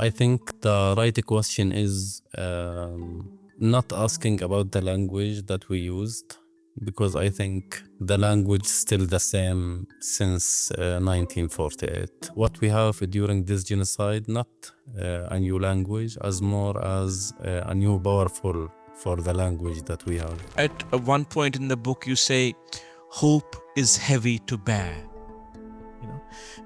I think the right question is not asking about the language that we used, because I think the language is still the same since 1948. What we have during this genocide, not a new language, as more as a new powerful for the language that we have. At one point in the book, you say, hope is heavy to bear.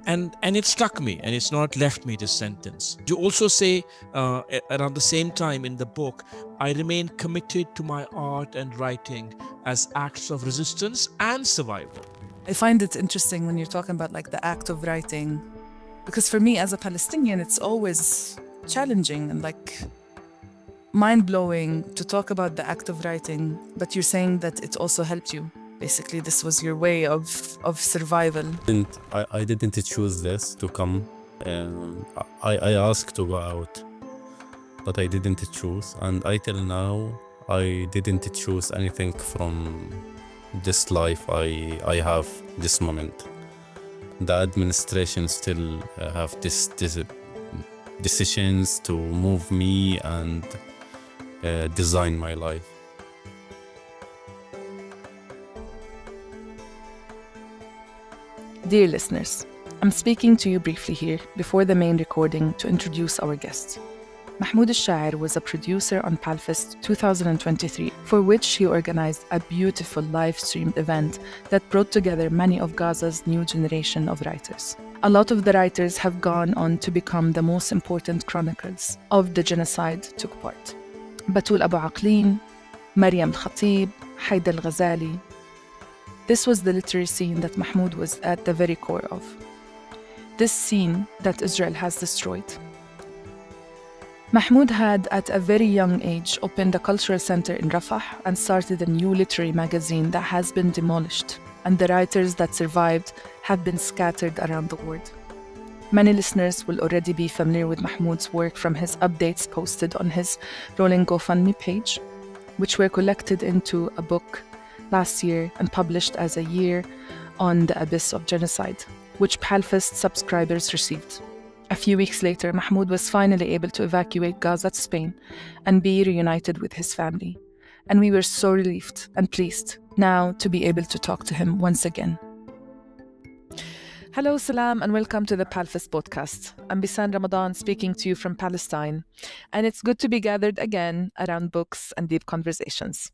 And it struck me, and it's not left me, this sentence. You also say around the same time in the book, I remain committed to my art and writing as acts of resistance and survival. I find it interesting when you're talking about like the act of writing, because for me as a Palestinian, it's always challenging and like mind-blowing to talk about the act of writing, but you're saying that it also helped you. Basically, this was your way of survival. I didn't choose this to come. I asked to go out, but I didn't choose. And until now, I didn't choose anything from this life I have this moment. The administration still have this decisions to move me and design my life. Dear listeners, I'm speaking to you briefly here before the main recording to introduce our guest. Mahmoud al-Shaer was a producer on PalFest 2023, for which he organized a beautiful live-streamed event that brought together many of Gaza's new generation of writers. A lot of the writers have gone on to become the most important chronicles of the genocide took part. Batul Abu Aqlin, Maryam al-Khatib, Haida al-Ghazali. This was the literary scene that Mahmoud was at the very core of. This scene that Israel has destroyed. Mahmoud had, at a very young age, opened a cultural center in Rafah and started a new literary magazine that has been demolished, and the writers that survived have been scattered around the world. Many listeners will already be familiar with Mahmoud's work from his updates posted on his rolling GoFundMe page, which were collected into a book last year and published as a year on the abyss of genocide, which PalFest subscribers received. A few weeks later, Mahmoud was finally able to evacuate Gaza to Spain and be reunited with his family. And we were so relieved and pleased now to be able to talk to him once again. Hello, salam, and welcome to the PalFest Podcast. I'm Beesan Ramadan speaking to you from Palestine, and it's good to be gathered again around books and deep conversations.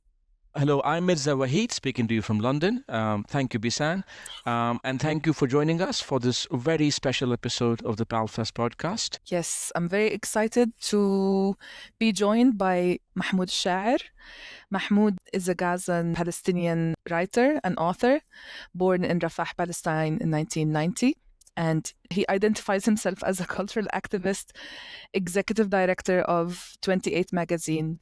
Hello, I'm Mirza Waheed speaking to you from London. Thank you, Beesan. And thank you for joining us for this very special episode of the PalFest Podcast. Yes, I'm very excited to be joined by Mahmoud al-Shaer. Mahmoud is a Gazan Palestinian writer and author, born in Rafah, Palestine in 1990. And he identifies himself as a cultural activist, executive director of 28 magazine.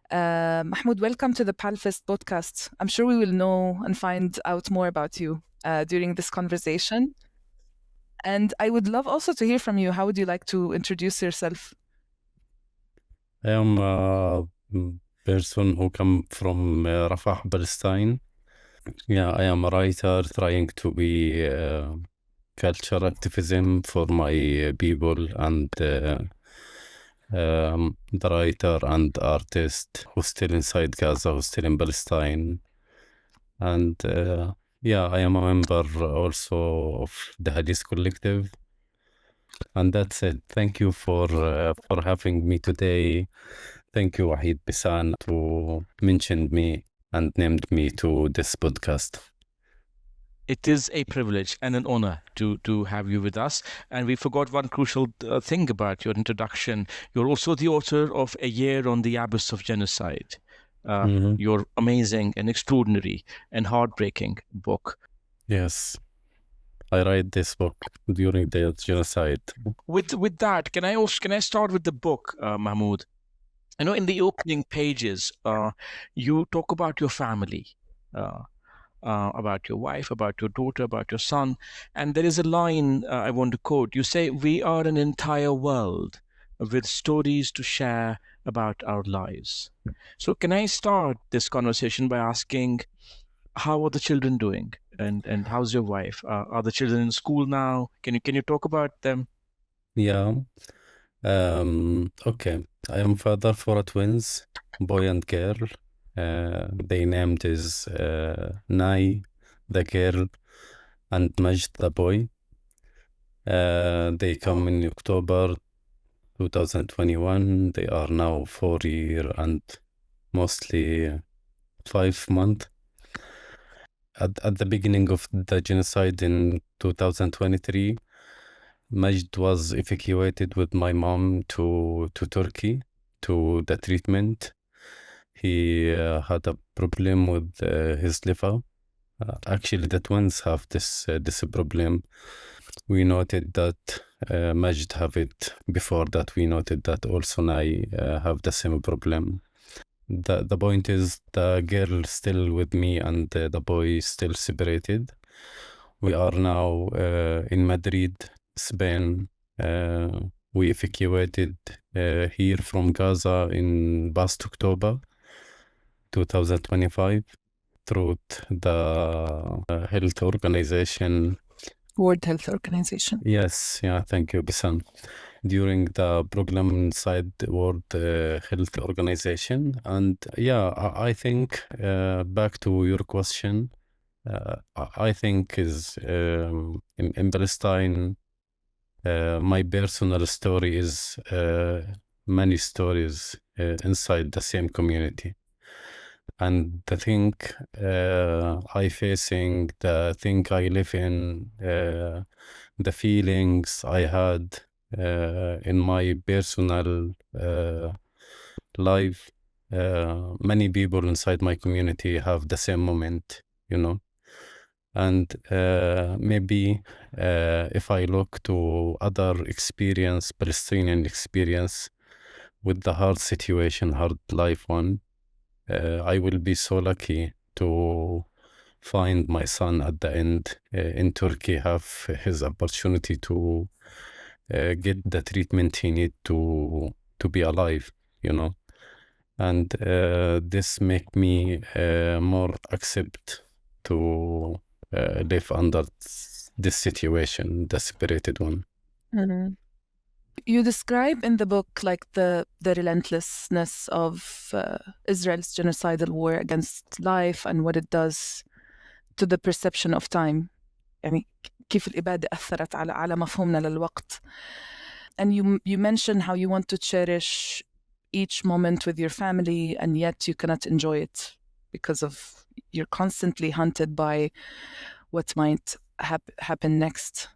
Mahmoud, welcome to the PalFest podcast. I'm sure we will know and find out more about you during this conversation. And I would love also to hear from you. How would you like to introduce yourself? I am a person who come from Rafah, Palestine. Yeah, I am a writer trying to be culture activism for my people, and the writer and artist who's still inside Gaza, who's still in Palestine. And I am a member also of the Hadith Collective. And that's it. Thank you for having me today. Thank you, Waheed Beesan, to mention me and named me to this podcast. It is a privilege and an honor to have you with us. And we forgot one crucial thing about your introduction. You're also the author of A Year on the Abyss of Genocide. Your amazing and extraordinary and heartbreaking book. Yes, I write this book during the genocide. With that, can I start with the book, Mahmoud? I know in the opening pages, you talk about your family. About your wife, about your daughter, about your son. And there is a line I want to quote. You say, "We are an entire world with stories to share about our lives." So can I start this conversation by asking, how are the children doing? And how's your wife? Are the children in school now? Can you talk about them? Yeah, Okay, I am father for a twins, boy and girl. They named is Nai, the girl, and Majd, the boy. They come in October 2021. They are now 4 year and mostly 5 month. At the beginning of the genocide in 2023, Majd was evacuated with my mom to Turkey to the treatment. He had a problem with his liver. Actually, the twins have this problem. We noted that Majd have it. Before that, we noted that also I have the same problem. The point is the girl still with me and the boy still separated. We are now in Madrid, Spain. We evacuated here from Gaza in past October 2025 through the health organization. World Health Organization. Yes, yeah, thank you, Beesan. During the program inside the World Health Organization. And yeah, I think back to your question, I think is in Palestine, my personal story is many stories inside the same community. And the thing I facing, the thing I live in, the feelings I had in my personal life, many people inside my community have the same moment, you know. And maybe if I look to other experience, Palestinian experience with the hard situation, hard life one, I will be so lucky to find my son at the end in Turkey, have his opportunity to get the treatment he need to be alive, you know. And this make me more accept to live under this situation, the separated one. Mm-hmm. You describe in the book like the relentlessness of Israel's genocidal war against life and what it does to the perception of time. يعني كيف الإبادة أثرت على مفهومنا للوقت. And you mention how you want to cherish each moment with your family and yet you cannot enjoy it because of you're constantly hunted by what might happen next.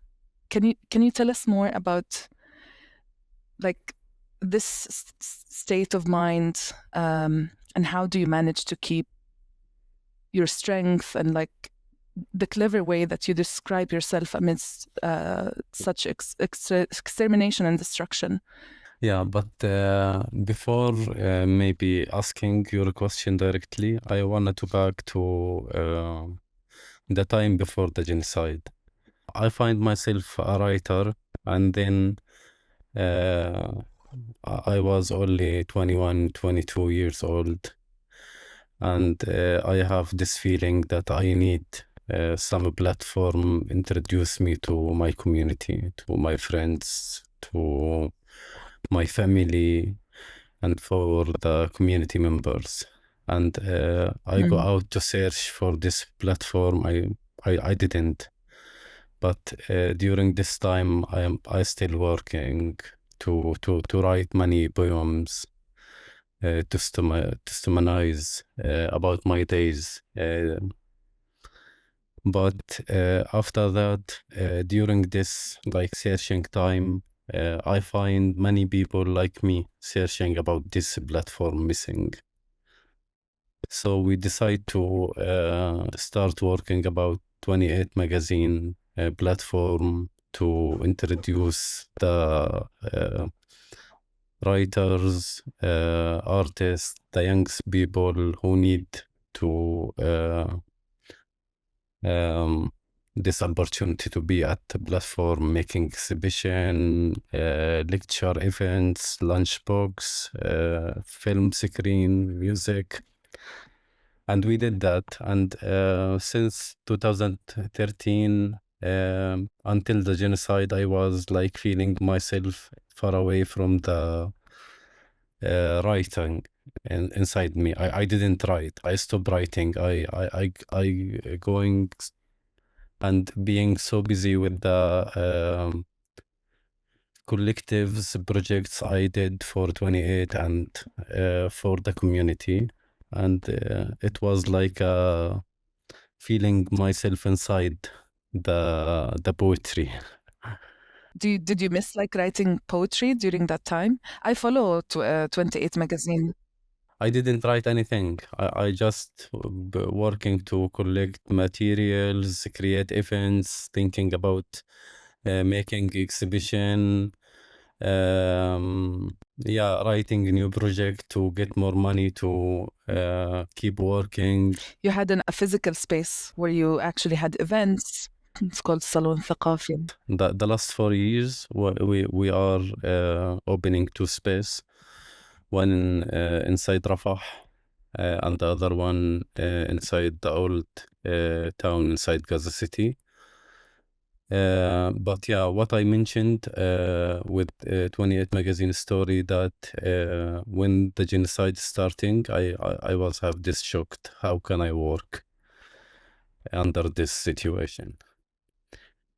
Can you tell us more about like this state of mind and how do you manage to keep your strength and like the clever way that you describe yourself amidst such extermination and destruction? Yeah, but before maybe asking your question directly, I wanted to back to the time before the genocide. I find myself a writer, and then I was only 21, 22 years old, and I have this feeling that I need some platform introduce me to my community, to my friends, to my family, and for the community members. And I go out to search for this platform. I didn't. But during this time, I still working to write many poems, testimonies about my days. But after that, during this like searching time, I find many people like me searching about this platform missing. So we decide to start working about 28 magazine platform to introduce the writers, artists, the young people who need to this opportunity to be at the platform, making exhibition, lecture events, lunchbox, film screen, music. And we did that. And since 2013, Until the genocide, I was like feeling myself far away from the writing inside me. I didn't write. I stopped writing. I going and being so busy with the collectives projects I did for 28 and for the community, and it was like feeling myself inside the poetry. Did you miss like writing poetry during that time? I follow 28 magazine. I didn't write anything. I just working to collect materials, create events, thinking about making exhibition, writing a new project to get more money to keep working. You had a physical space where you actually had events. It's called Salon Thaqafi. The last 4 years, we are opening two space, one inside Rafah, and the other one inside the old town inside Gaza City. But yeah, what I mentioned with 28 magazine story, that when the genocide starting, I was have this shocked. How can I work under this situation?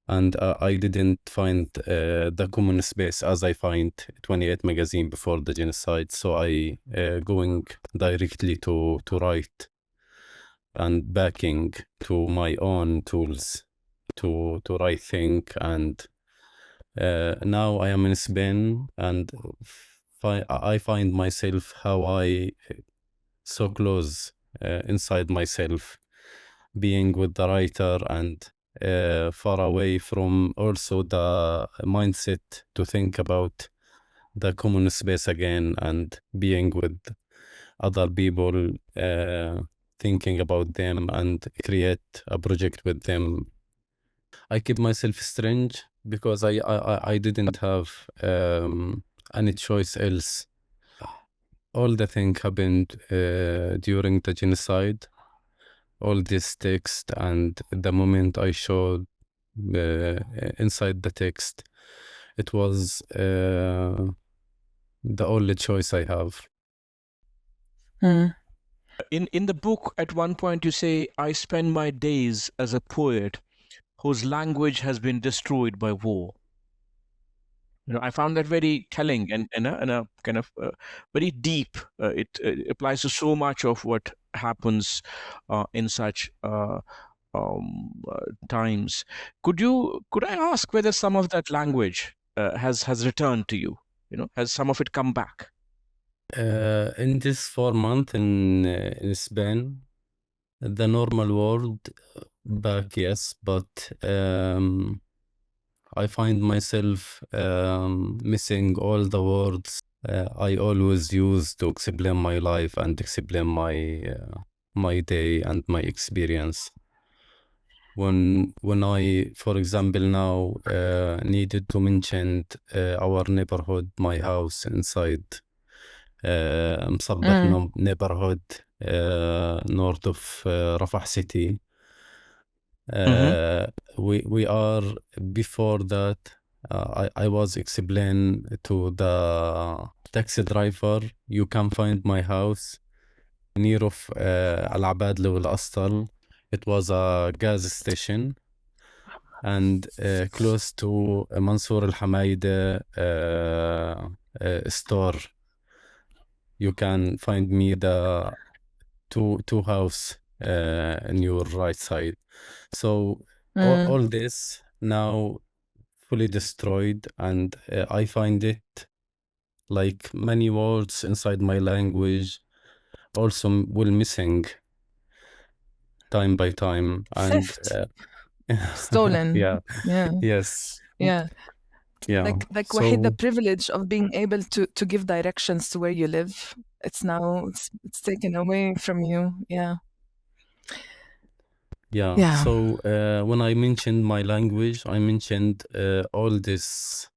And I didn't find the common space as I find 28 magazine before the genocide. So I going directly to write and backing to my own tools to write thing. And now I am in Spain, and I find myself how I so close inside myself, being with the writer, and far away from also the mindset to think about the common space again, and being with other people, thinking about them and create a project with them. I keep myself strange because I didn't have any choice else. All the thing happened during the genocide. All this text, and the moment I showed inside the text, it was the only choice I have. In the book, at one point, you say, "I spend my days as a poet whose language has been destroyed by war." I found that very telling and a kind of very deep. It applies to so much of what happens in such times. Could I ask whether some of that language has returned to you? Has some of it come back? In this 4 month in Spain, the normal world back, yes, but I find myself missing all the words I always use to explain my life and explain my day and my experience. When I, for example, now needed to mention our neighborhood, my house inside Msabbah neighborhood, north of Rafah city. We are, before that, I was explain to the taxi driver, you can find my house near of Al-Abadli wal-Astal. It was a gas station, and close to Mansour al-Hamaida store. You can find me the two house in your right side. So all this now fully destroyed, and I find it like many words inside my language also will missing time by time, and stolen. yeah, Yeah. yes, Yeah. yeah. Like So Waheed, the privilege of being able to give directions to where you live, it's taken away from you. Yeah. yeah. Yeah. So when I mentioned my language, I mentioned all this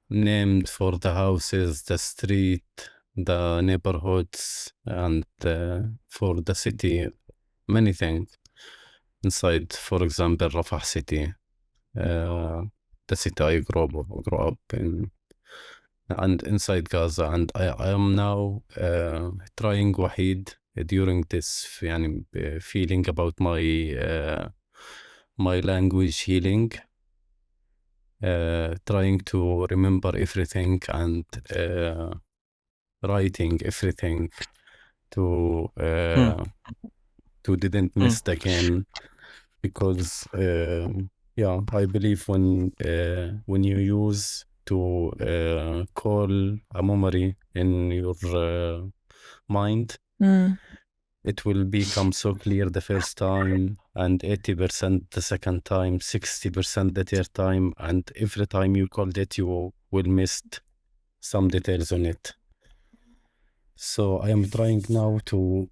named for the houses, the street, the neighborhoods, and for the city, many things. inside, for example, Rafah city, the city I grew up in, and inside Gaza. And I am now trying Waheed during this feeling about my language healing, trying to remember everything and writing everything to didn't miss again, because I believe when you use to call a memory in your mind, it will become so clear the first time, and 80% the second time, 60% the third time, and every time you called it, you will miss some details on it. So I am trying now to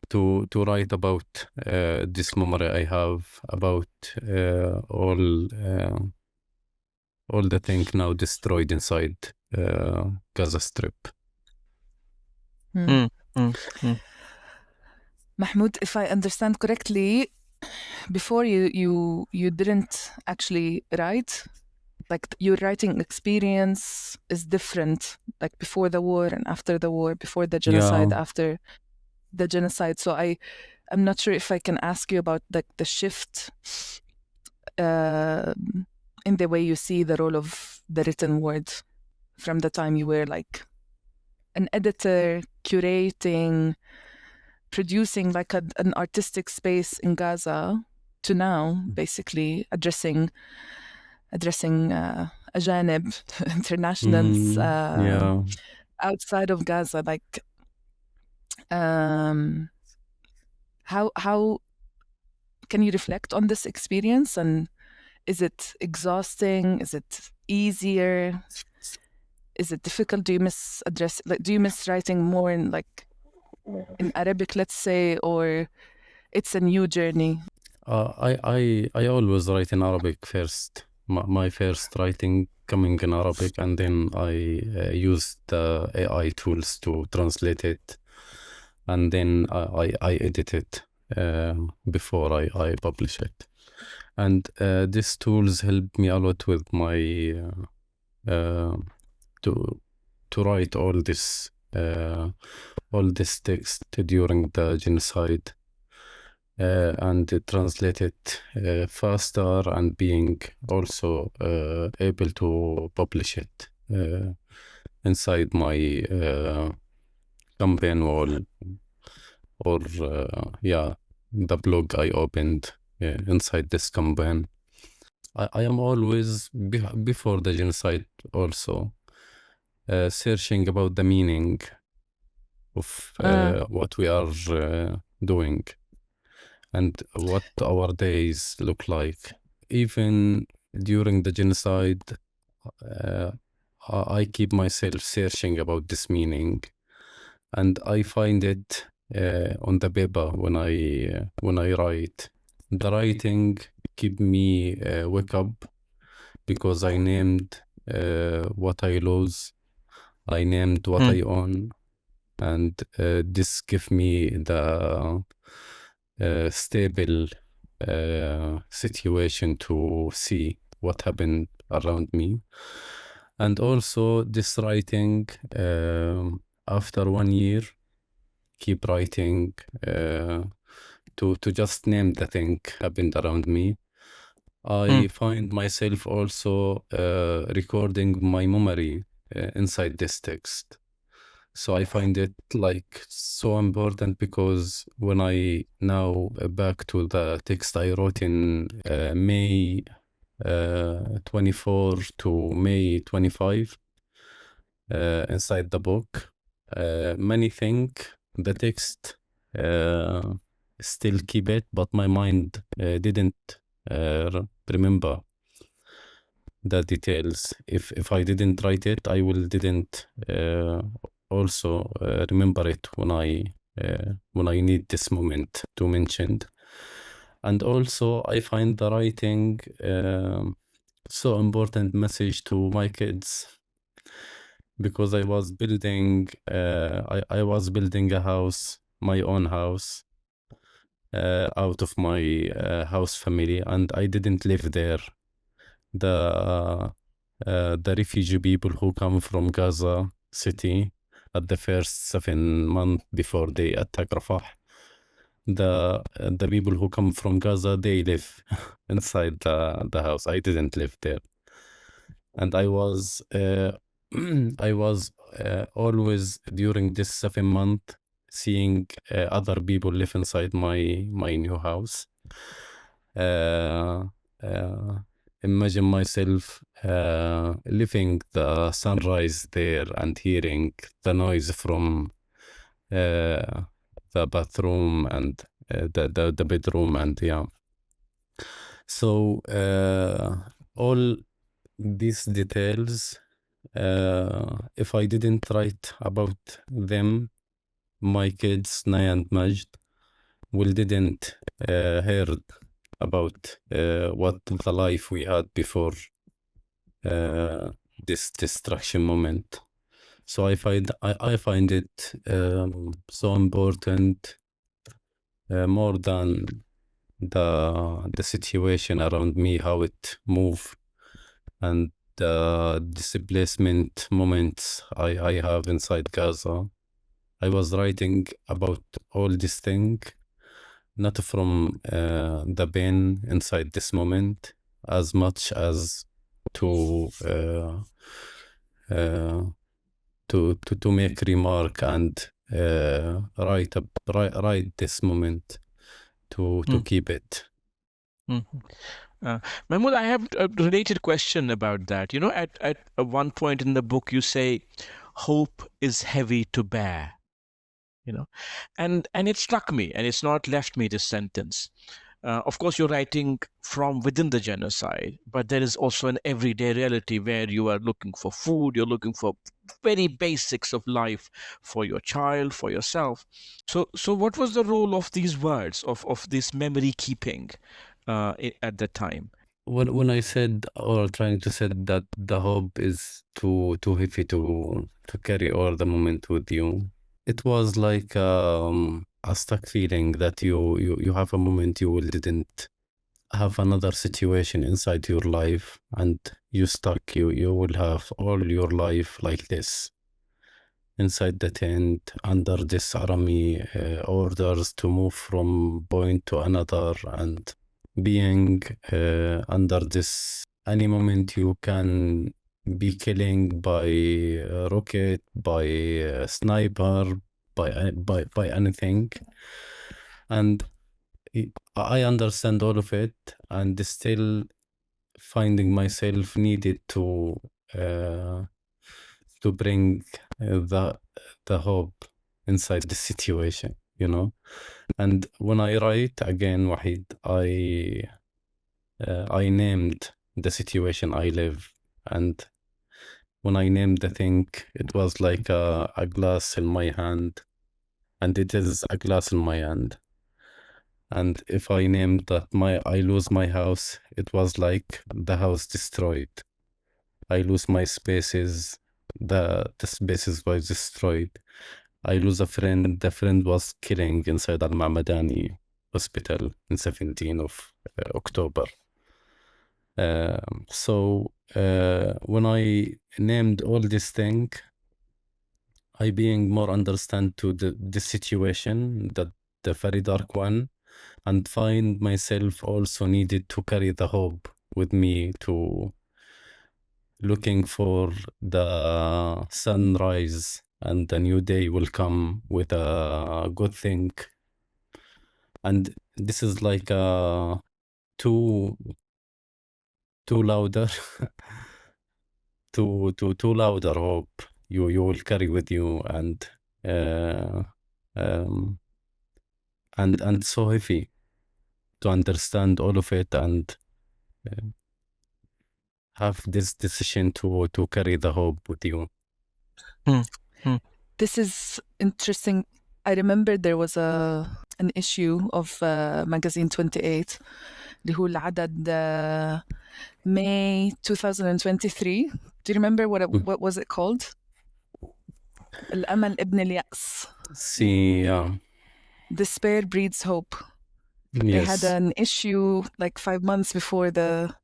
to write about this memory I have about all the things now destroyed inside Gaza Strip. Mahmoud, if I understand correctly, before you didn't actually write, like your writing experience is different, like before the war and after the war, before the genocide, after the genocide. So I'm not sure if I can ask you about the shift in the way you see the role of the written word from the time you were like an editor, curating, producing like an artistic space in Gaza, to now basically addressing ajanib, internationals outside of Gaza. Like how can you reflect on this experience, and is it exhausting? Is it easier? Is it difficult? Do you miss writing more in Arabic, let's say, or it's a new journey? I always write in Arabic first. My first writing coming in Arabic, and then I use the AI tools to translate it, and then I edit it before I publish it. And these tools help me a lot with my to write all this text during the genocide, and translate it faster, and being also able to publish it inside my campaign wall, or the blog I opened inside this campaign. I am always before the genocide also searching about the meaning of what we are doing and what our days look like. Even during the genocide, I keep myself searching about this meaning, and I find it on the paper when I write. The writing keep me wake up, because I named what I lose, I named what I own, and this give me the stable situation to see what happened around me. And also this writing, after 1 year, keep writing to just name the thing happened around me. I find myself also recording my memory inside this text. So I find it like so important, because when I now back to the text I wrote in May 24 to May 25 inside the book, many think the text still keep it, but my mind didn't remember the details. If I didn't write it, I didn't also remember it when I need this moment to mention. And also I find the writing so important message to my kids, because I was building a house, my own house, out of my house family, and I didn't live there. The refugee people who come from Gaza city at the first 7 months before they attack Rafah, the people who come from Gaza, they live inside the house. I didn't live there, and I was I was always during this 7 month seeing other people live inside my new house. Imagine myself living the sunrise there and hearing the noise from the bathroom and the bedroom, and yeah. So all these details, if I didn't write about them, my kids Naya and Majd will didn't heard about what the life we had before this destruction moment. So I find it so important, more than the situation around me, how it move, and the displacement moments I have inside Gaza. I was writing about all this thing, not from the pain inside this moment, as much as to make remark and write this moment to keep it. Mahmoud, I have a related question about that. You know, at one point in the book, you say, hope is heavy to bear. You know, and it struck me, and it's not left me, this sentence. Of course, you're writing from within the genocide, but there is also an everyday reality where you are looking for food, you're looking for very basics of life for your child, for yourself. So what was the role of these words, of this memory keeping at the time? When I said, or trying to say, that the hope is too heavy to carry all the moment with you, it was like a stuck feeling that you have a moment you didn't have another situation inside your life, and you stuck. You will have all your life like this inside the tent under this army orders to move from point to another, and being under this, any moment you can be killing by rocket, by sniper, by anything. And I understand all of it, and still finding myself needed to bring the hope inside the situation, you know. And when I write again, Waheed, I named the situation I live, and when I named the thing, it was like a glass in my hand, and it is a glass in my hand. And if I named that I lose my house, it was like the house destroyed. I lose my spaces, the spaces were destroyed. I lose a friend, the friend was killing inside al-Mamadani hospital in 17th of October. So when I named all this thing, I being more understand to the situation, that the very dark one, and find myself also needed to carry the hope with me, to looking for the sunrise, and the new day will come with a good thing. And this is like too louder too louder hope you will carry with you, and so heavy to understand all of it, and have this decision to carry the hope with you. This is interesting. I remember there was an issue of magazine 28 اللي هو العدد May 2023. Do you remember what was it called? الأمل ابن اليأس. See, Despair breeds hope. They had Yes, an issue like 5 months before the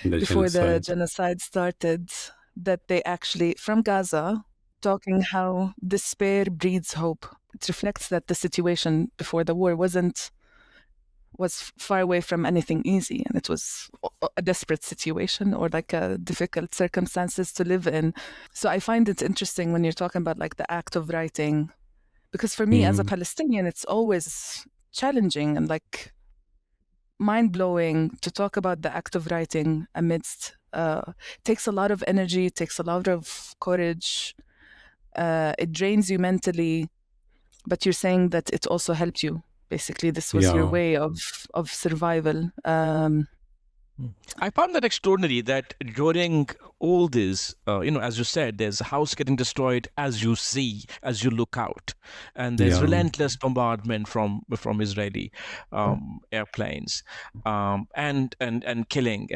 genocide. genocide started, that they actually, from Gaza, talking how despair breeds hope. It reflects that the situation before the war was far away from anything easy, and it was a desperate situation or like a difficult circumstances to live in. So I find it interesting when you're talking about like the act of writing, because for me as a Mm, Palestinian, it's always challenging and like mind-blowing to talk about the act of writing amidst takes a lot of energy, takes a lot of courage, it drains you mentally, but you're saying that it also helped you. Basically, this was your yeah, way of survival. I found that extraordinary that during all this, as you said, there's a house getting destroyed as you see, as you look out, and there's yeah, relentless bombardment from Israeli airplanes, and killing,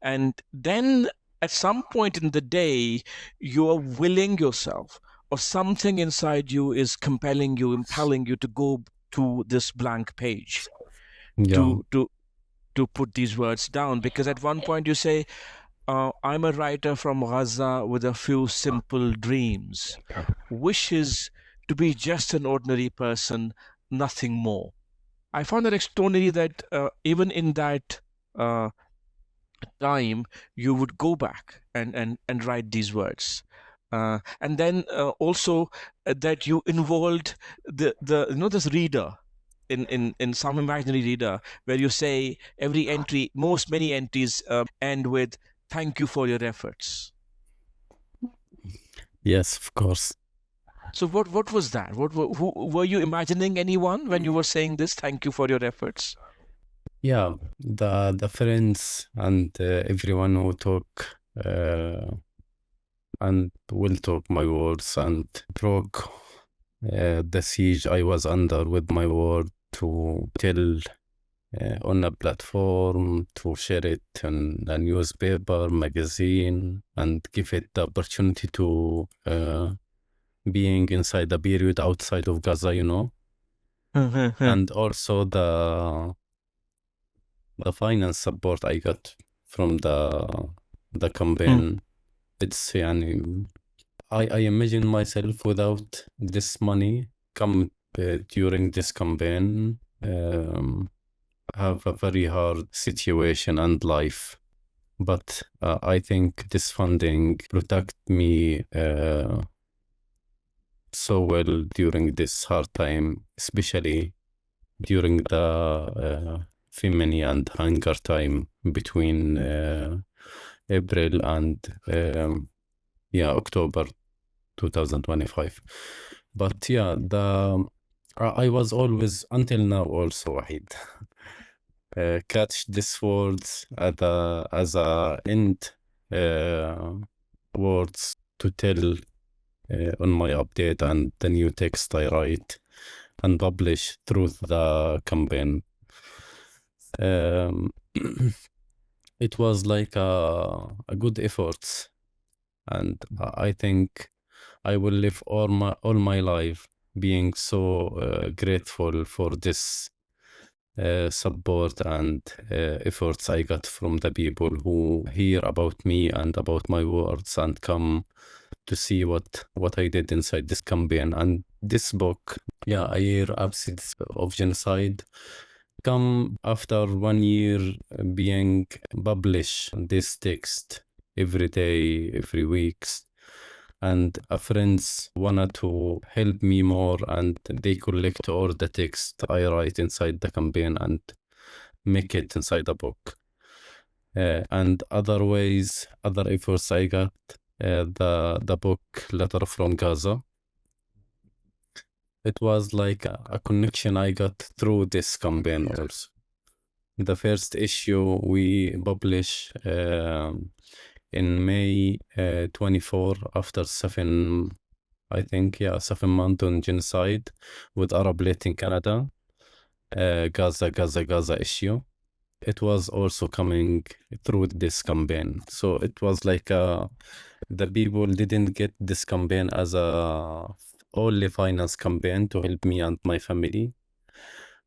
and then at some point in the day, you are willing yourself, or something inside you is compelling you, impelling you to go to this blank page, yeah, to put these words down, because at one point you say, I'm a writer from Gaza with a few simple dreams, wishes to be just an ordinary person, nothing more. I found that extraordinary that even in that uh, time, you would go back and write these words. And then also that you involved the this reader in some imaginary reader, where you say every entry, many entries end with "Thank you for your efforts." yes, of course. So what was that? Who were you imagining anyone when you were saying this? Thank you for your efforts. Yeah, the friends and everyone who talk and will talk my words and broke the siege I was under with my word to tell on a platform, to share it in a newspaper, magazine, and give it the opportunity to being inside the period outside of Gaza, and also the finance support I got from the campaign. It's يعني I imagine myself without this money come during this campaign have a very hard situation and life, but I think this funding protect me so well during this hard time, especially during the famine and hunger time between April and October 2025. But yeah, I was always until now also Waheed catch these words as a end words to tell on my update and the new text I write and publish through the campaign. It was like a good effort, and I think I will live all my life being so grateful for this support and efforts I got from the people who hear about me and about my words and come to see what I did inside this campaign. And this book, A Year Absence of Genocide, come after 1 year being published this text every day, every weeks. And friends wanted to help me more, and they collect all the text I write inside the campaign and make it inside a book. And other ways, other efforts I got, the book Letter from Gaza. It was like a connection I got through this campaign also. The first issue we published in May 24 after 7 months on genocide with Arab Late in Canada, Gaza issue. It was also coming through this campaign. So it was like the people didn't get this campaign as a only finance campaign to help me and my family,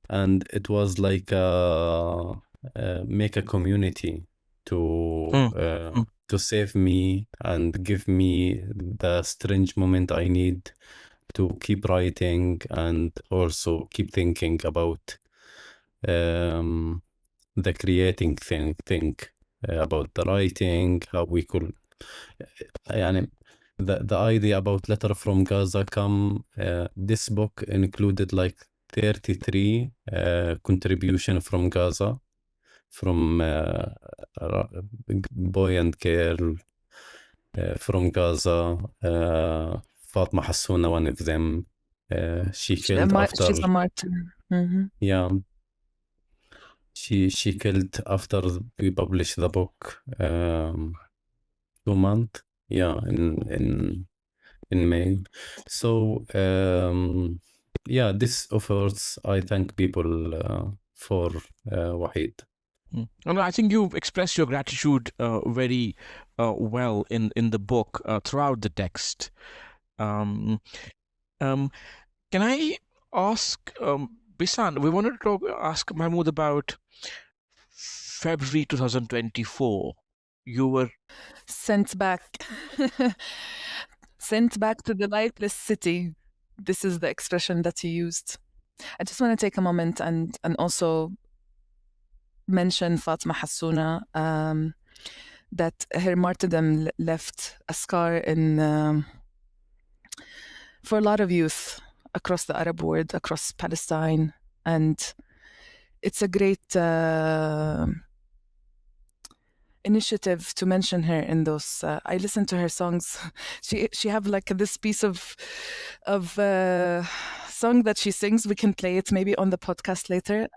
and it was like make a community to save me and give me the strange moment I need to keep writing and also keep thinking about the creating thing about the writing, how we could يعني the idea about letter from Gaza come this book included like 33 contribution from Gaza from boy and girl from Gaza. Fatma Hassouna, one of them, she killed after. She's a martyr. Yeah, she killed after we published the book. 2 months. Yeah, in May. So yeah, this offers. I thank people for Waheed. And I think you've expressed your gratitude very well in the book throughout the text. Can I ask Beesan? We wanted to ask Mahmoud about February 2024. You were sent back to the lifeless city. This is the expression that he used. I just want to take a moment and also mention Fatma Hassouna, that her martyrdom left a scar in for a lot of youth across the Arab world, across Palestine, and it's a great initiative to mention her in those. I listen to her songs. She have like this piece of song that she sings. We can play it maybe on the podcast later.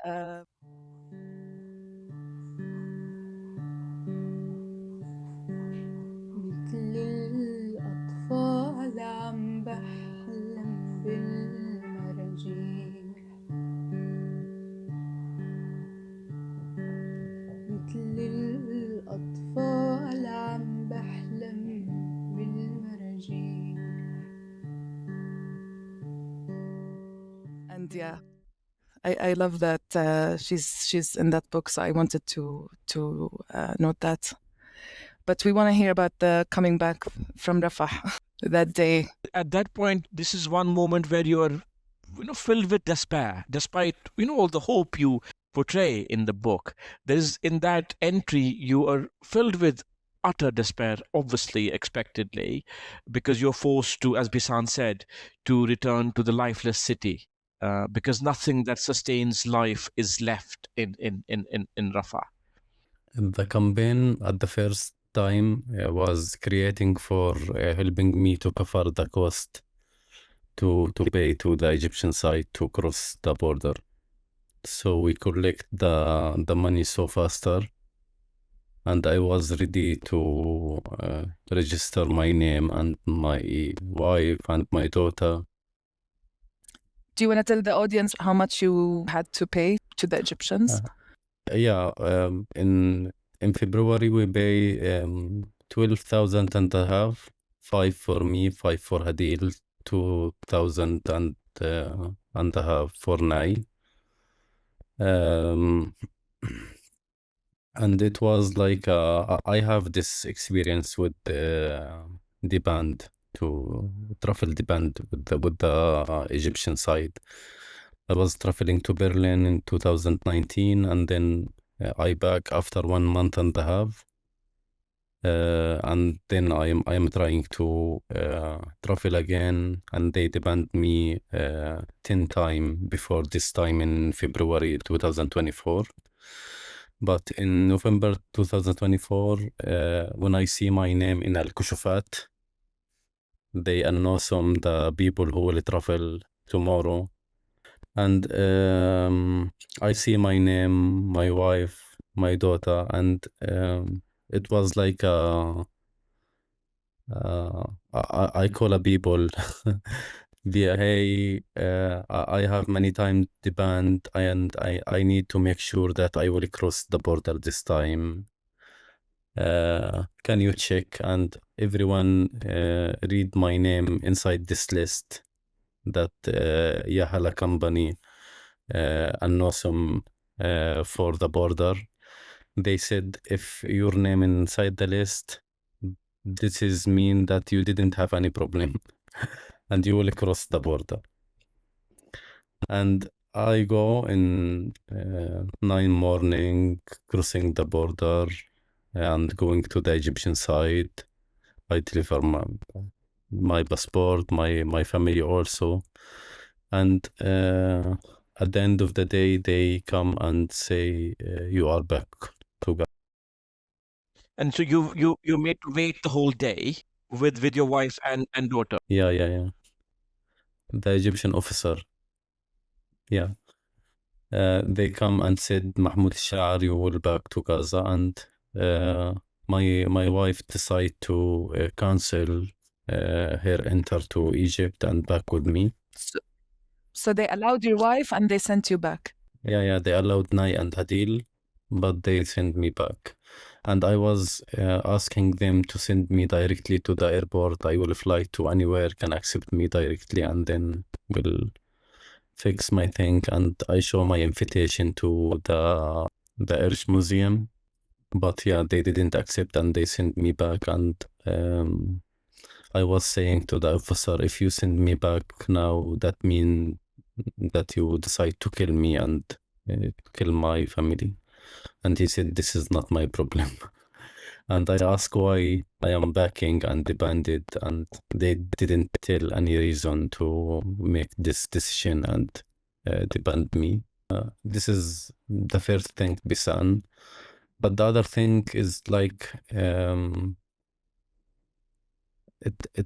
And yeah, I love that she's in that book, so I wanted to note that. But we want to hear about the coming back from Rafah that day. At that point, this is one moment where you are, filled with despair, despite all the hope you portray in the book. There's in that entry you are filled with utter despair, obviously, expectedly, because you're forced to, as Beesan said, to return to the lifeless city. Because nothing that sustains life is left in Rafah. The campaign at the first time was creating for helping me to cover the cost to pay to the Egyptian side to cross the border. So we collect the money so faster, and I was ready to register my name and my wife and my daughter. Do you want to tell the audience how much you had to pay to the Egyptians? Yeah, in February we pay 12,000 and a half, 5 for me, 5 for Hadil, 2,000 and a half for Nai. And it was like I have this experience with the band, to travel the band with the Egyptian side. I was traveling to Berlin in 2019, and then I back after 1 month and a half, and then I am trying to travel again, and they demand me 10 times before this time in February 2024. But in November 2024, when I see my name in Al-Kushufat, they announce the people who will travel tomorrow. And I see my name, my wife, my daughter, and it was like I call a people via, hey, I have many times the band, and I need to make sure that I will cross the border this time. Can you check? And everyone read my name inside this list that Yahala company النوسم for the border. They said if your name inside the list, this is mean that you didn't have any problem and you will cross the border. And I go in 9 morning, crossing the border and going to the Egyptian side. I deliver my passport, my family also. And at the end of the day, they come and say, you are back to Gaza. And so you made to wait the whole day with your wife and daughter. Yeah. The Egyptian officer. Yeah. They come and said, Mahmoud al-Shaer, you will back to Gaza. And my wife decided to cancel her enter to Egypt and back with me. So they allowed your wife and they sent you back. Yeah, they allowed Nai and Hadil, but they sent me back. And I was asking them to send me directly to the airport. I will fly to anywhere, can accept me directly, and then will fix my thing. And I show my invitation to the Irish Museum. But yeah, they didn't accept and they sent me back. And I was saying to the officer, if you send me back now, that means that you decide to kill me and kill my family. And he said, this is not my problem. And I asked why I am backing and demanded, and they didn't tell any reason to make this decision and deband me. This is the first thing, Beesan. But the other thing is like, it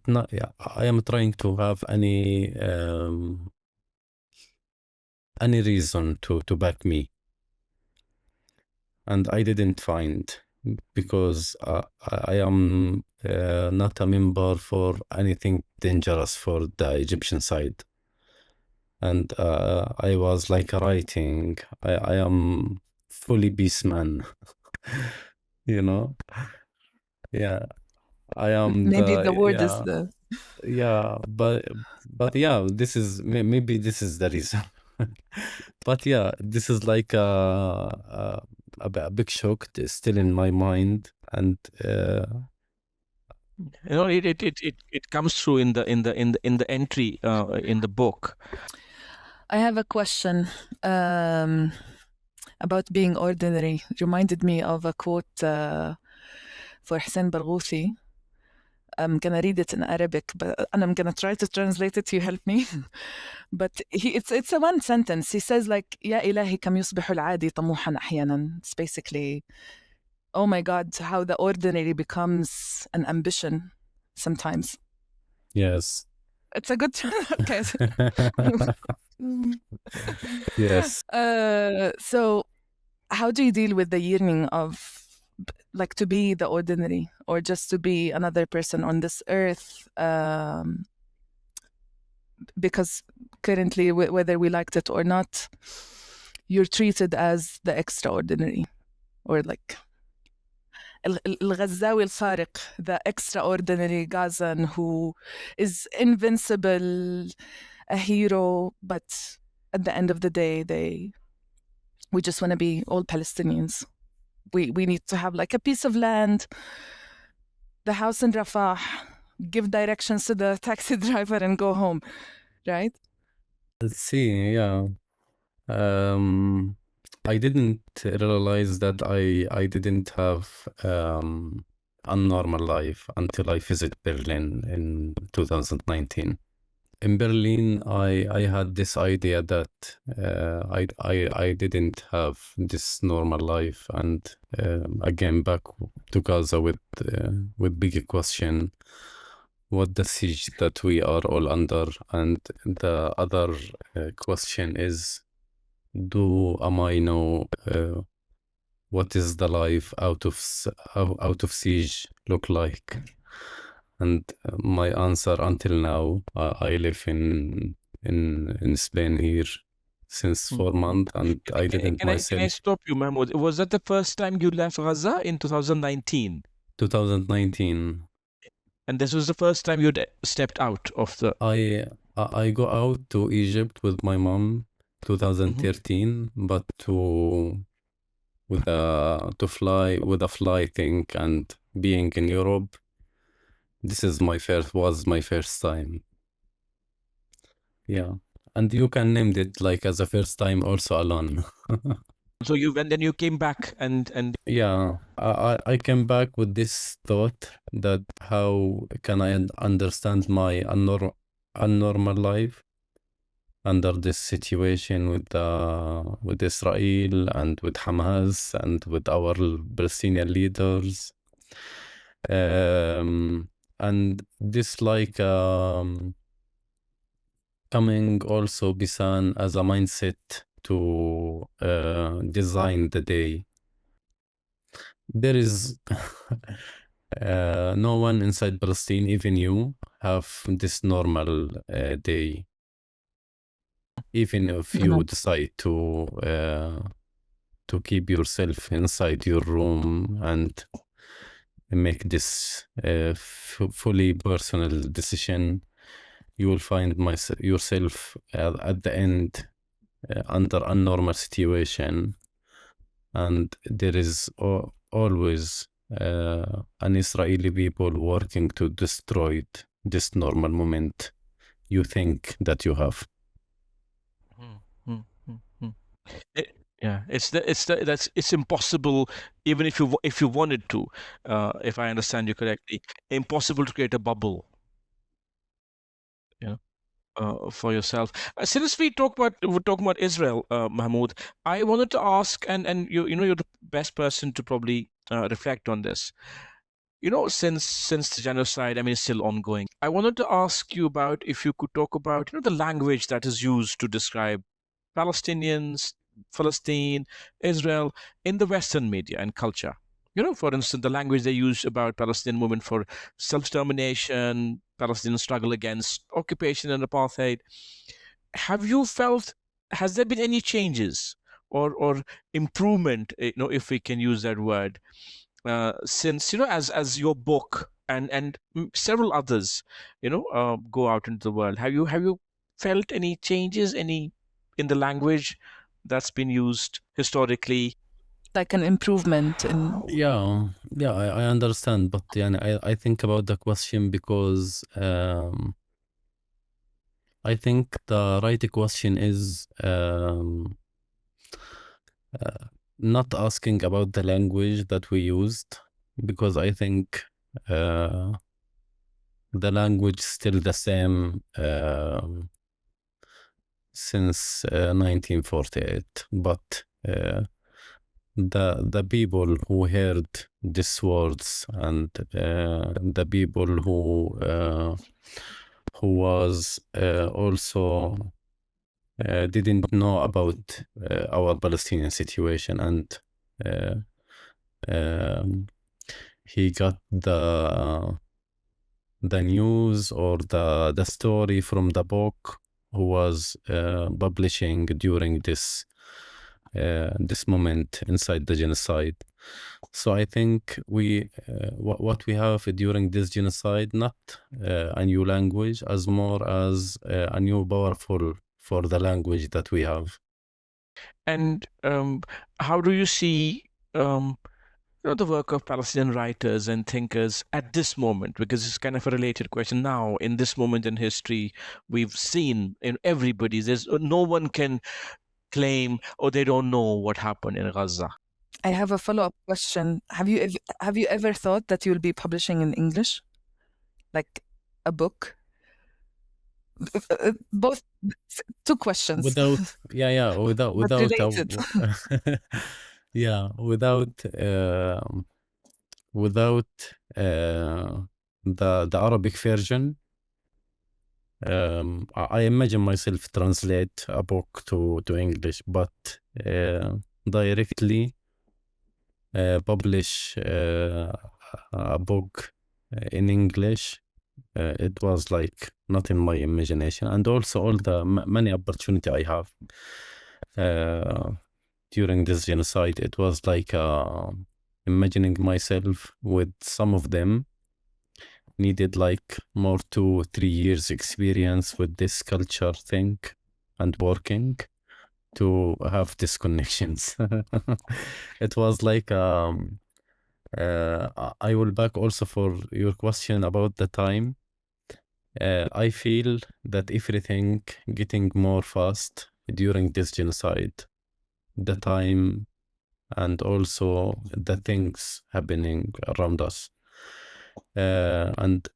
not. Yeah, I am trying to have any reason to back me, and I didn't find, because I am not a member for anything dangerous for the Egyptian side, and I was like writing, I am fully peace man, you know. Yeah, I am Maybe the word is the... Yeah, but yeah, this is maybe this is the reason. But yeah, this is like a big shock still in my mind, and it comes through in the entry in the book. I have a question about being ordinary. It reminded me of a quote for Hussein Barghouthi. I'm gonna read it in Arabic, and I'm gonna try to translate it. You help me. But it's a one sentence. He says like, "Ya ilahi kam yusbihu al-adi tamuhan ahyanan." It's basically, oh my God, how the ordinary becomes an ambition sometimes. yes. It's a good okay. Yes. So how do you deal with the yearning of like to be the ordinary, or just to be another person on this earth? Because currently, whether we liked it or not, you're treated as the extraordinary, or like الغزاوي الخارق, the extraordinary Gazan who is invincible, a hero, but at the end of the day, we just want to be all Palestinians. We need to have like a piece of land, the house in Rafah, give directions to the taxi driver and go home, right? Let's see, yeah. I didn't realize that I didn't have a normal life until I visited Berlin in 2019. In Berlin, I had this idea that I didn't have this normal life, and again back to Gaza with big question, what the siege that we are all under, and the other question is, am I know what is the life out of siege look like? And my answer until now, I live in Spain here since 4 months, and I didn't myself. Can I stop you, Mahmoud? Was that the first time you left Gaza in 2019? 2019. And this was the first time you'd stepped out of the... I go out to Egypt with my mom 2013, but to fly with a fly thing and being in Europe, was my first time. Yeah. And you can name it like as a first time also alone. So then you came back and Yeah, I came back with this thought that how can I understand my unnormal life under this situation with Israel and with Hamas and with our Palestinian leaders. And this like coming also Beesan as a mindset to design the day. There is no one inside Palestine, even you, have this normal day. Even if you decide to keep yourself inside your room and make this fully personal decision, you will find yourself at the end under a normal situation, and there is always an Israeli people working to destroy this normal moment you think that you have. Yeah, it's impossible, even if you wanted to, if I understand you correctly, impossible to create a bubble, you know, for yourself. Since we're talking about Israel, Mahmoud, I wanted to ask, and you're the best person to probably reflect on this. You know, since the genocide, I mean, it's still ongoing. I wanted to ask you about if you could talk about, the language that is used to describe Palestinians, Palestine, Israel in the Western media and culture. For instance, the language they use about Palestinian movement for self-determination, Palestinian struggle against occupation and apartheid. Has there been any changes or improvement, if we can use that word, since, as your book and several others, go out into the world? Have you felt any changes, in the language that's been used historically? Like an improvement in. Yeah, I understand, but I think about the question because I think the right question is not asking about the language that we used, because I think the language is still the same since 1948, but the people who heard these words and the people who was also didn't know about our Palestinian situation, and he got the news or the story from the book who was publishing during this moment inside the genocide. So I think what we have during this genocide, not a new language, as more as a new powerful for the language that we have. And how do you see the work of Palestinian writers and thinkers at this moment? Because it's kind of a related question. Now, in this moment in history, we've seen in there's no one can claim or they don't know what happened in Gaza. I have a follow-up question. Have you ever thought that you'll be publishing in English, like a book? Both, two questions. Without But related. Without the Arabic version. I imagine myself translate a book to English, but directly publish a book in English, it was like not in my imagination. And also all the many opportunity I have during this genocide, it was like imagining myself with some of them needed like more 2-3 years experience with this culture thing and working. to have disconnections. It was like I will back also for your question about the time. I feel that everything getting more fast during this genocide, the time and also the things happening around us. And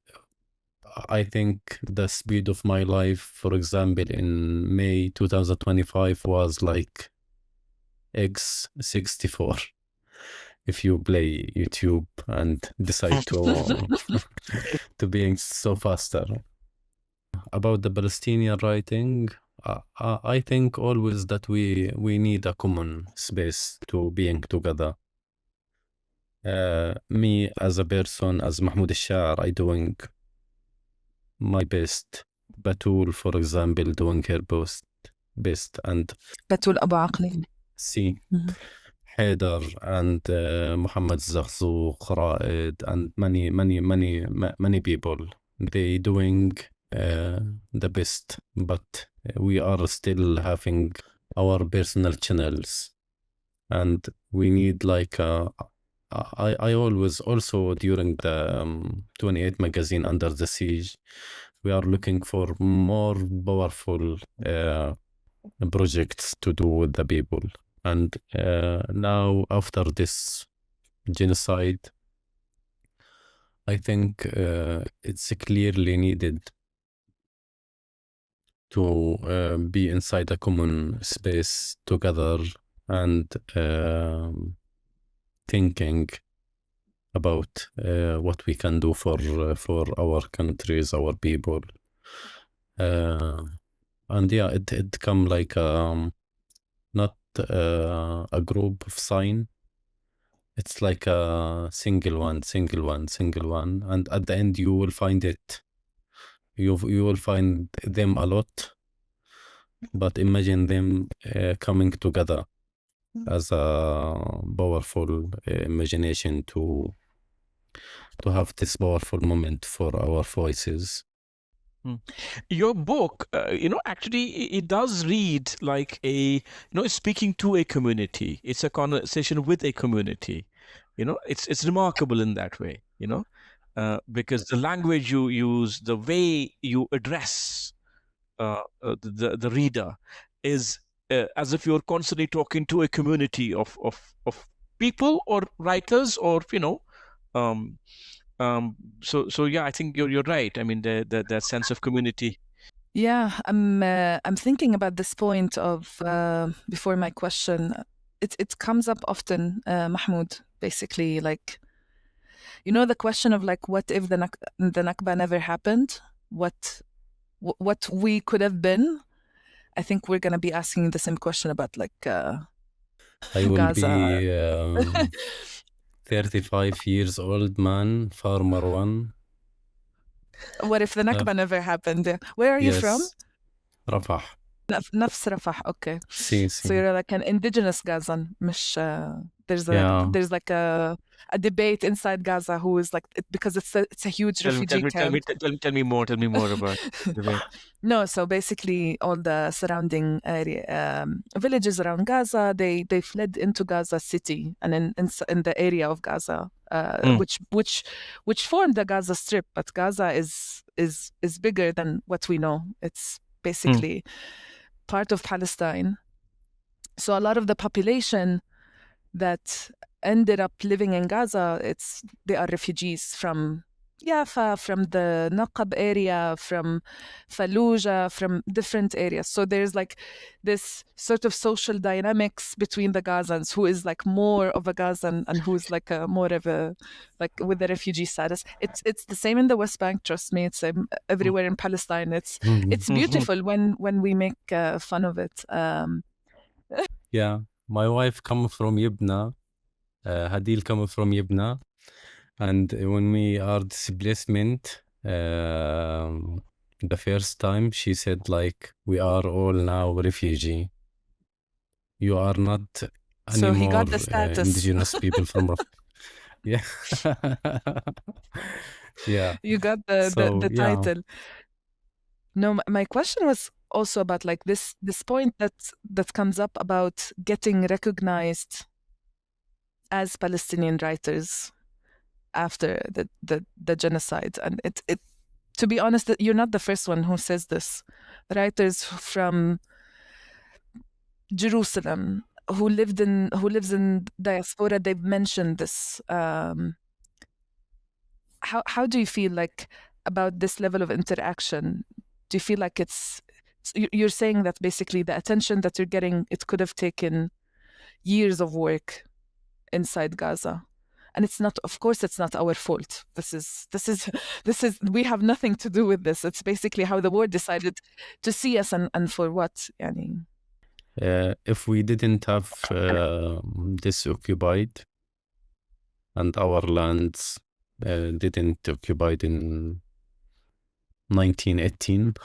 I think the speed of my life, for example, in May 2025 was like X64. If you play YouTube and decide to being so faster. About the Palestinian writing, I think always that we need a common space to being together. Me as a person, as Mahmoud al-Shaer, I doing my best. Batul, for example, doing her best, and Batul Abu Aqli. see Haider and Muhammad Zaghzouk, Raed, and many people. They doing the best, but we are still having our personal channels, and we need like I always also during the 28 magazine Under the Siege, we are looking for more powerful projects to do with the people. And now after this genocide, I think it's clearly needed to be inside a common space together and thinking about what we can do for our countries, our people. And yeah, it come like not a group of sign. It's like a single one, and at the end you will find it. You will find them a lot, but imagine them coming together as a powerful imagination to have this powerful moment for our voices. Your book, actually it does read like it's speaking to a community. It's a conversation with a community. It's remarkable in that way, because the language you use, the way you address the reader is as if you're constantly talking to a community of people or writers or so yeah, I think you're right. I mean, that sense of community. Yeah, I'm thinking about this point of before my question. It comes up often, Mahmoud. Basically, like the question of like, what if the Nakba never happened? What we could have been? I think we're gonna be asking the same question about like I will Gaza. be 35 years old man, farmer one. What if the Nakba never happened? Where are you from? Rafah. نفس رفح, okay. See. So you're like an indigenous Gazan. مش there's like a debate inside Gaza who is like because it's a huge refugee camp. Tell me more about the debate. No, so basically all the surrounding area villages around Gaza, they fled into Gaza city and in the area of Gaza, which formed the Gaza Strip, but Gaza is bigger than what we know. It's basically part of Palestine. So a lot of the population that ended up living in Gaza, they are refugees from Rafah, from the Naqab area, from Fallujah, from different areas. So there's like this sort of social dynamics between the Gazans, who is like more of a Gazan and who's like more of a like with the refugee status. It's the same in the West Bank. Trust me, it's everywhere in Palestine. It's beautiful when we make fun of it. Yeah, my wife come from Yibna. Hadil come from Yibna. And when we are displacement, the first time she said like, we are all now refugee. You are not anymore so he got the status. Indigenous people from yeah. Yeah. You got the title. No, my question was also about like this point that comes up about getting recognized as Palestinian writers after the genocide. And it to be honest, you're not the first one who says this. Writers from Jerusalem who lives in diaspora, they've mentioned this. How do you feel like about this level of interaction? Do you feel like you're saying that basically the attention that you're getting, it could have taken years of work inside Gaza? And it's not, of course, it's not our fault. This is, we have nothing to do with this. It's basically how the world decided to see us and for what, yani. If we didn't have this occupied and our lands didn't occupied in 1918,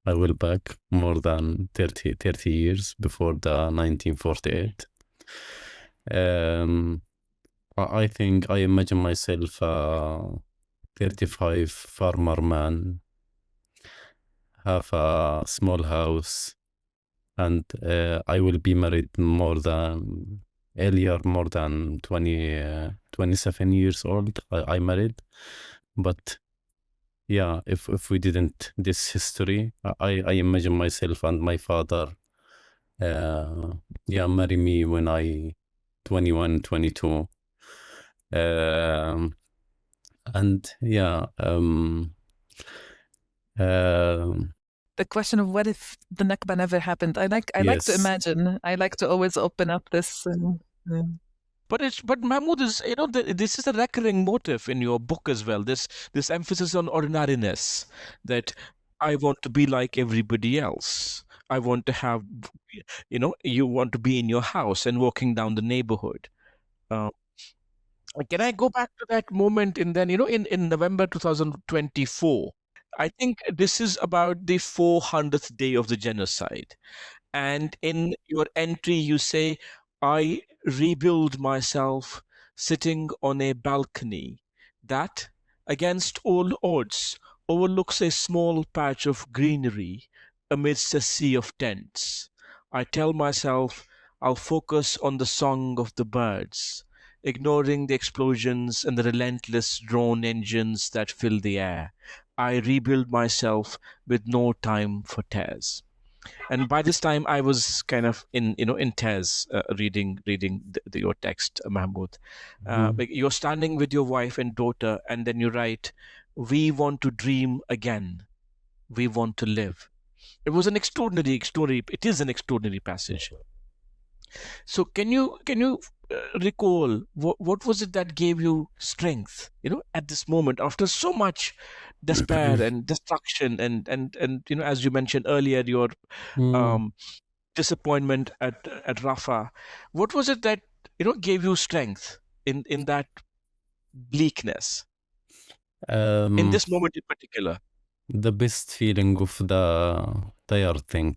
I will back more than 30 years before the 1948. I think I imagine myself a 35 farmer man, have a small house, and I will be married more than 27 years old. I married, but yeah, if we didn't this history, I imagine myself and my father, marry me when I 21, 22. And the question of what if the Nakba never happened. I like to yes. imagine. I like to always open up this. But Mahmoud is, this is a recurring motif in your book as well. This emphasis on ordinariness, that I want to be like everybody else. I want to have, you want to be in your house and walking down the neighborhood. Can I go back to that moment in November 2024? I think this is about the 400th day of the genocide. And in your entry, you say, I rebuild myself sitting on a balcony that, against all odds, overlooks a small patch of greenery amidst a sea of tents. I tell myself I'll focus on the song of the birds, ignoring the explosions and the relentless drone engines that fill the air. I rebuild myself with no time for tears. And by this time, I was kind of in tears, reading your text, Mahmoud. Like you're standing with your wife and daughter, and then you write, "We want to dream again. We want to live." It was an extraordinary. It is an extraordinary passage. So can you recall what was it that gave you strength, at this moment after so much despair and destruction and as you mentioned earlier, your disappointment at Rafah? What was it that gave you strength in that bleakness, in this moment in particular? The best feeling of the entire thing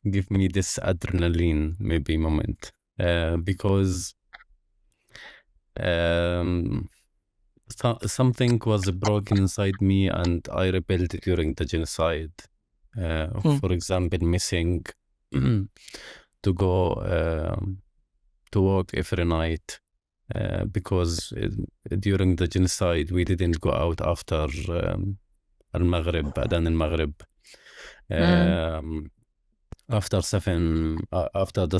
give me this adrenaline maybe moment, because something was broken inside me and I rebelled during the genocide. For example, missing to go to work every night, because during the genocide we didn't go out after al-Maghrib, Adhan al-Maghrib. After 7, after the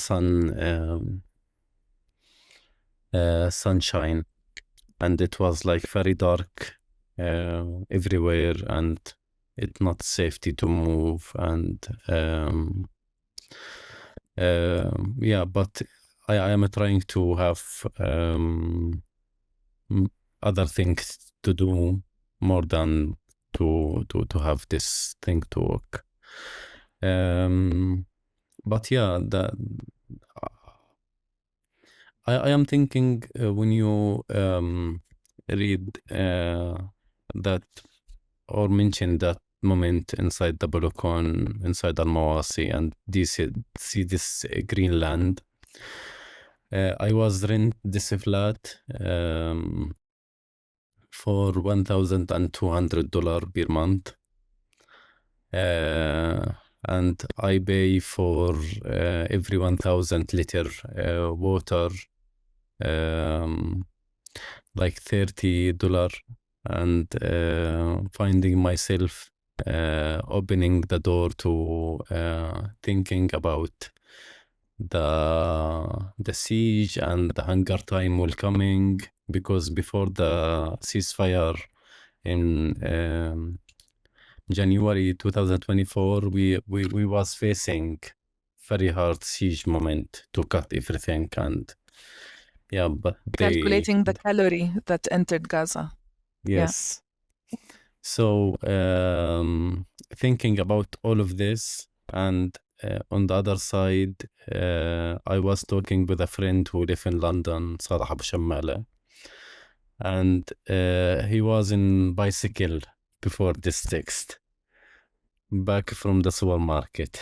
sunshine, and it was like very dark everywhere, and it's not safety to move, and but I am trying to have other things to do more than to have this thing to work. But yeah, I am thinking when you read that or mention that moment inside the balcony, inside Al-Mawasi, and see this green land. I was rent this flat for $1,200 per month. and I pay for every 1,000 liter water like $30, and finding myself opening the door to thinking about the siege and the hunger time will coming, because before the ceasefire in January 2024, we was facing very hard siege moment to cut everything, and yeah, but Calculating the calorie that entered Gaza. yes. So thinking about all of this, and on the other side, I was talking with a friend who live in London, Salah Abu Shammala, and he was in bicycle before this text, back from the supermarket.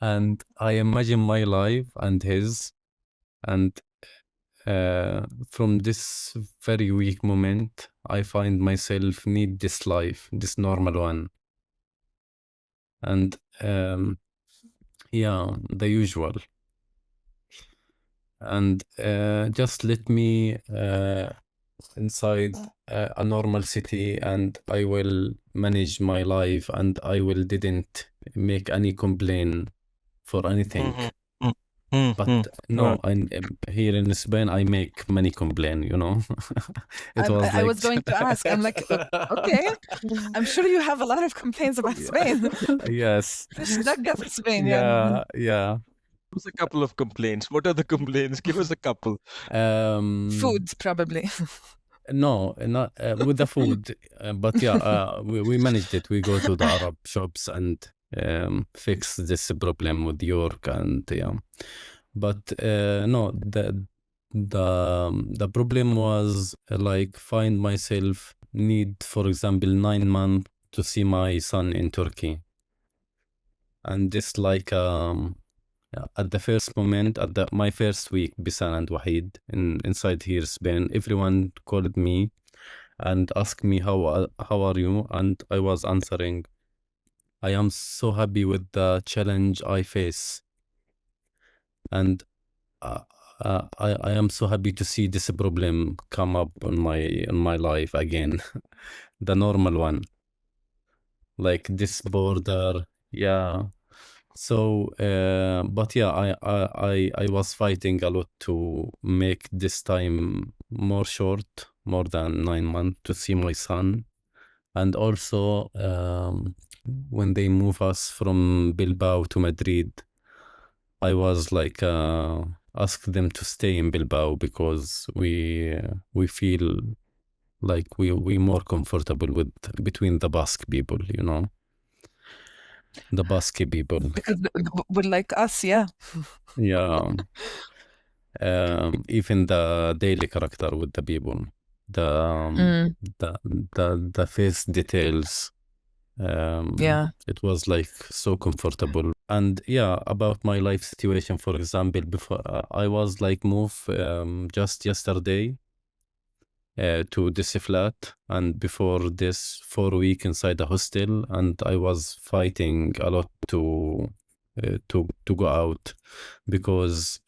And I imagine my life and his, and from this very weak moment, I find myself need this life, this normal one. And yeah, the usual. And just let me inside a normal city, and I will manage my life, and I will didn't make any complaint for anything. But no, here in Spain, I make many complaint, you know. I was going to ask, I'm like, okay, I'm sure you have a lot of complaints about Spain. Yes. For Spain, yeah. Give us a couple of complaints. What are the complaints? Give us a couple. Food, probably. No, not with the food, but yeah, we managed it. We go to the Arab shops and fix this problem with York, and yeah. But no, the problem was like find myself need, for example, 9 months to see my son in Turkey, and this like at the first moment, at my first week, Beesan and Waheed inside here Spain, everyone called me and asked me how are you, and I was answering, I am so happy with the challenge I face, and I am so happy to see this problem come up on my life again, the normal one, like this border, yeah. So, but yeah, I was fighting a lot to make this time more short, more than 9 months to see my son, and also when they move us from Bilbao to Madrid, I was like ask them to stay in Bilbao because we feel like we more comfortable with between the Basque people, you know, the Basque people. Because we're like us, yeah. Yeah. Even the daily character with the people, the face details. Yeah. It was like so comfortable. And yeah, about my life situation, for example, before I was like moved just yesterday to this flat, and before this 4 week inside a hostel, and I was fighting a lot to go out because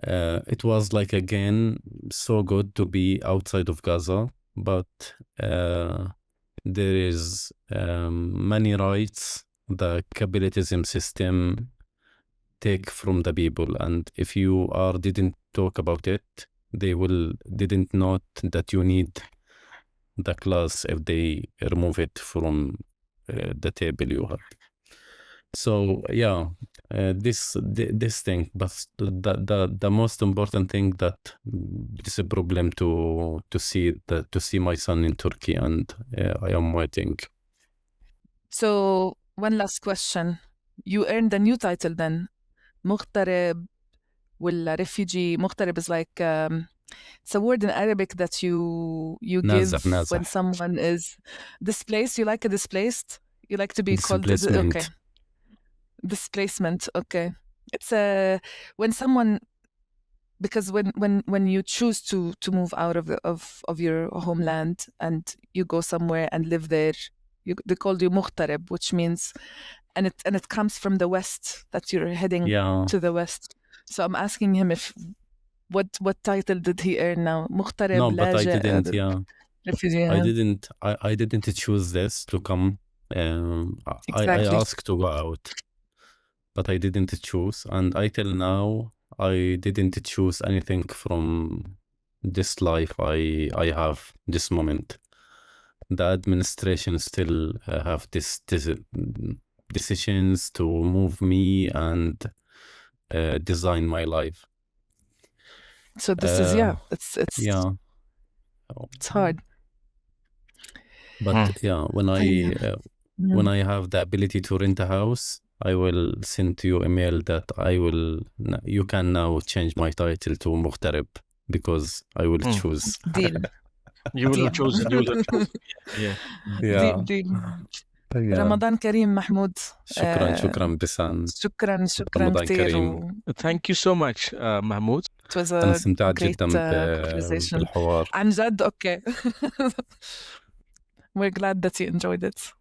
it was like again so good to be outside of Gaza, but there is many rights the capitalism system take from the people, and if you didn't talk about it, they didn't note that you need the class if they remove it from the table you have. So yeah, this thing, but the most important thing that is a problem to see my son in Turkey, and I am waiting. So one last question: you earned a new title then, مغترب, ولا refugee. مغترب is like it's a word in Arabic that you give نازح. when someone is displaced. You like a displaced. You like to be called Displacement. okay. Displacement. Okay, it's when someone because when you choose to move out of your homeland and you go somewhere and live there, they call you مغترب, which means and it comes from the west, that you're heading to the west. So I'm asking him if what title did he earn now? مغترب, No, but I didn't. refugee. I didn't choose this to come. Exactly. I asked to go out, but I didn't choose, and until now I didn't choose anything from this life I have this moment. The administration still have this decisions to move me and design my life. So this is it's hard. But when I have the ability to rent a house, I will send to you email that you can now change my title to مغترب, because I will choose. Deal. You will have chosen. Deal. رمضان كريم محمود. شكرا بيسان. شكرا رمضان كثير. كريم. Thank you so much, Mahmoud. It was أنا a استمتعت great جدا conversation. بالحوار. عن جد. Okay. We're glad that you enjoyed it.